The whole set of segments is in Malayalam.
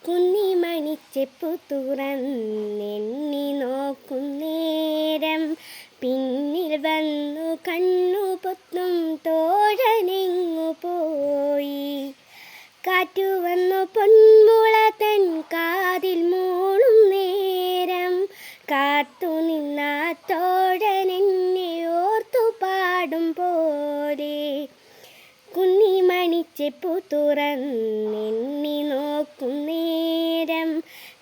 കുന്നിമണിച്ചെപ്പു തുറന്നെണ്ണി നോക്കും നേരം പിന്നിൽ വന്നു കണ്ണു പൊത്തും തോഴനെങ്ങു പോയി. കാറ്റു വന്നു പൊന്മുള തൻ കാതിൽ മൂളും നേരം കാത്തു നിന്ന തോഴനെന്നെ ഓർത്തു പാടും പോലെ. കുന്നിമണിച്ചെപ്പു തുറന്നെണ്ണി നോക്കും നേരം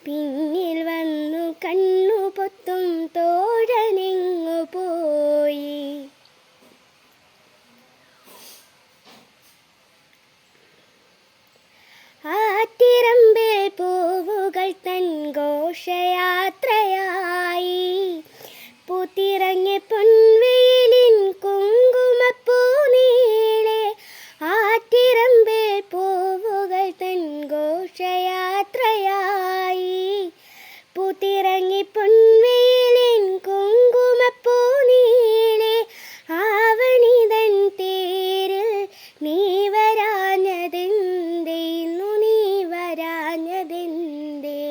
പിന്നിൽ വന്നു കണ്ണു പൊത്തും തോഴനെങ്ങു പോയി. ആറ്റിറമ്പിൽ പൂവുകൾ തൻ ഘോഷയാത്രയായി പൂത്തിറങ്ങിയ പൊൻവെയിലിൻ കുങ്കുമപ്പൂ നീളെ. ആറ്റിറമ്പിൽ പൂവുകൾ തൻ ഘോഷയാത്രയായി പൂത്തിറങ്ങി പൊൻവെയിലിൻ കുങ്കുമപ്പൂ നീളെ. ആവണിതൻ തേരിൽ നീ വരാഞ്ഞതെന്തേ, നീ വരാഞ്ഞതെന്തേ.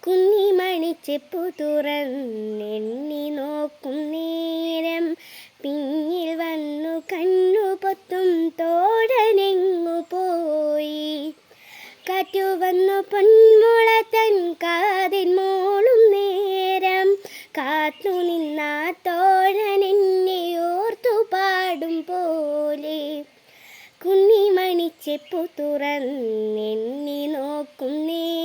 കുന്നിമണിച്ചെപ്പു തുറന്നെണ്ണി നോക്കും നേരം പിന്നിൽ വന്നു കണ്ണു പൊത്തും തോഴനെങ്ങു പോയി. കാറ്റു വന്നു പൊന്മുള തൻ കാതിൽ മൂളും നേരം കാത്തു നിന്ന തോഴനെന്നെ ഓർത്തു പാടും പോലെ. കുന്നിമണിച്ചെപ്പു തുറന്നെണ്ണി നോക്കും നേരം